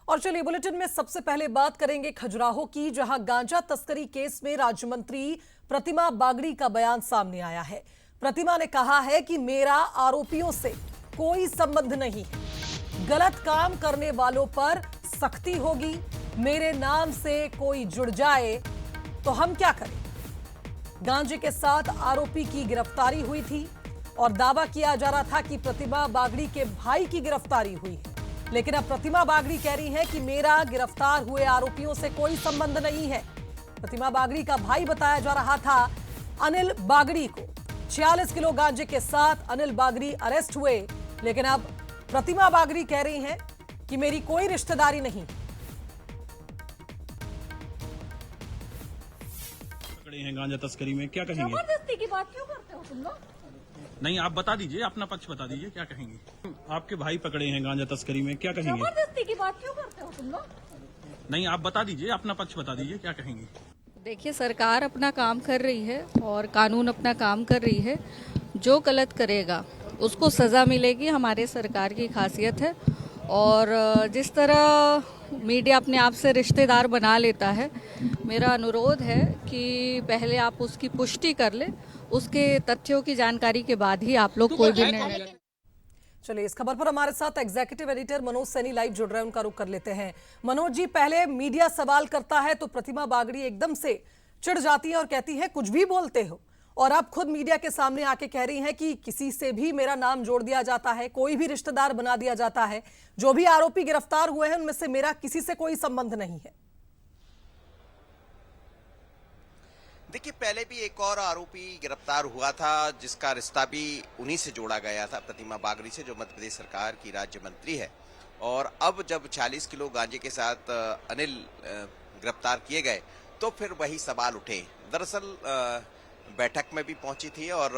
और चलिए बुलेटिन में सबसे पहले बात करेंगे खजुराहो की, जहां गांजा तस्करी केस में राज्य मंत्री प्रतिमा बागड़ी का बयान सामने आया है। प्रतिमा ने कहा है कि मेरा आरोपियों से कोई संबंध नहीं है, गलत काम करने वालों पर सख्ती होगी। मेरे नाम से कोई जुड़ जाए तो हम क्या करें। गांजे के साथ आरोपी की गिरफ्तारी हुई थी और दावा किया जा रहा था कि प्रतिमा बागड़ी के भाई की गिरफ्तारी हुई है, लेकिन अब प्रतिमा बागड़ी कह रही है कि मेरा गिरफ्तार हुए आरोपियों से कोई संबंध नहीं है। प्रतिमा बागड़ी का भाई बताया जा रहा था अनिल बागड़ी को। 46 किलो गांजे के साथ अनिल बागड़ी अरेस्ट हुए, लेकिन अब प्रतिमा बागड़ी कह रही हैं कि मेरी कोई रिश्तेदारी नहीं। पकड़े हैं गांजा तस्करी में, क्या कहेंगे? जबरदस्ती की बात क्यों करते हो तुम लोग? नहीं, आप बता दीजिए, अपना पक्ष बता दीजिए, क्या कहेंगे? आपके भाई पकड़े हैं गांजा तस्करी में, क्या कहेंगे? जबरदस्ती की बात क्यों करते हो तुम लोग? नहीं, आप बता दीजिए, अपना पक्ष बता दीजिए, क्या कहेंगे? देखिए, सरकार अपना काम कर रही है और कानून अपना काम कर रही है। जो गलत करेगा उसको सज़ा मिलेगी, हमारे सरकार की खासियत है। और जिस तरह मीडिया अपने आप से रिश्तेदार बना लेता है, मेरा अनुरोध है कि पहले आप उसकी पुष्टि कर ले, उसके तथ्यों की जानकारी के बाद ही आप लोग कोई भी निर्णय लें। चलिए, इस खबर पर हमारे साथ executive editor Manoj Saini live जुड़ रहे हैं, उनका रुख कर लेते हैं। मनोज जी, पहले मीडिया सवाल करता है तो प्रतिमा बागड़ी एकदम से चिढ़ जाती है और कहती है कुछ भी बोलते हो, और आप खुद मीडिया के सामने आके कह रही हैं कि किसी से भी मेरा नाम जोड़ दिया जाता है, कोई भी रिश्तेदार बना दिया जाता है, जो भी आरोपी गिरफ्तार हुए हैं उनमें से मेरा किसी से कोई संबंध नहीं है। देखिए, पहले भी एक और आरोपी गिरफ्तार हुआ था जिसका रिश्ता भी उन्हीं से जोड़ा गया था, प्रतिमा बागड़ी से, जो मध्य प्रदेश सरकार की राज्य मंत्री है। और अब जब 40 किलो गांजे के साथ अनिल गिरफ्तार किए गए तो फिर वही सवाल उठे। दरअसल बैठक में भी पहुंची थी और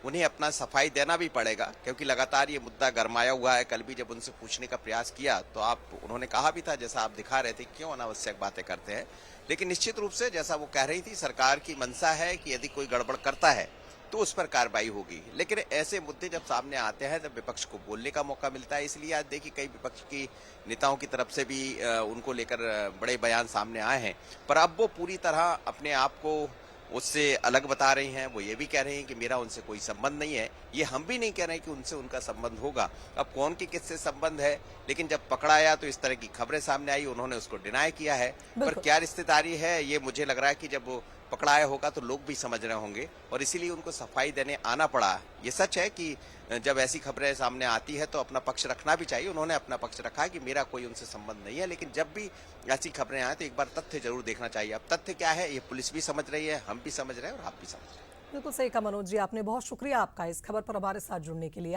उन्हें अपना सफाई देना भी पड़ेगा, क्योंकि लगातार ये मुद्दा गरमाया हुआ है। कल भी जब उनसे पूछने का प्रयास किया तो उन्होंने कहा भी था, जैसा आप दिखा रहे थे, क्यों अनावश्यक बातें करते हैं। लेकिन निश्चित रूप से जैसा वो कह रही थी, सरकार की मंशा है कि यदि कोई गड़बड़ करता है तो उस पर कार्रवाई होगी। लेकिन ऐसे मुद्दे जब सामने आते हैं तब विपक्ष को बोलने का मौका मिलता है। इसलिए आज देखिए, कई विपक्ष की नेताओं की तरफ से भी उनको लेकर बड़े बयान सामने आए हैं, पर अब वो पूरी तरह अपने आप को उससे अलग बता रही हैं। वो ये भी कह रही हैं कि मेरा उनसे कोई संबंध नहीं है। ये हम भी नहीं कह रहे हैं कि उनसे उनका संबंध होगा। अब कौन की किससे संबंध है, लेकिन जब पकड़ाया तो इस तरह की खबरें सामने आई, उन्होंने उसको डिनाई किया है। पर क्या रिश्तेदारी है, ये मुझे लग रहा है कि जब वो पकड़ाया होगा तो लोग भी समझ रहे होंगे, और इसीलिए उनको सफाई देने आना पड़ा। ये सच है कि जब ऐसी खबरें सामने आती है तो अपना पक्ष रखना भी चाहिए। उन्होंने अपना पक्ष रखा है कि मेरा कोई उनसे संबंध नहीं है, लेकिन जब भी ऐसी खबरें आए तो एक बार तथ्य जरूर देखना चाहिए। अब तथ्य क्या है, ये पुलिस भी समझ रही है, हम भी समझ रहे हैं और आप भी समझ रहे हैं। बिल्कुल सही कहा मनोज जी, आपने। बहुत शुक्रिया आपका इस खबर पर हमारे साथ जुड़ने के लिए।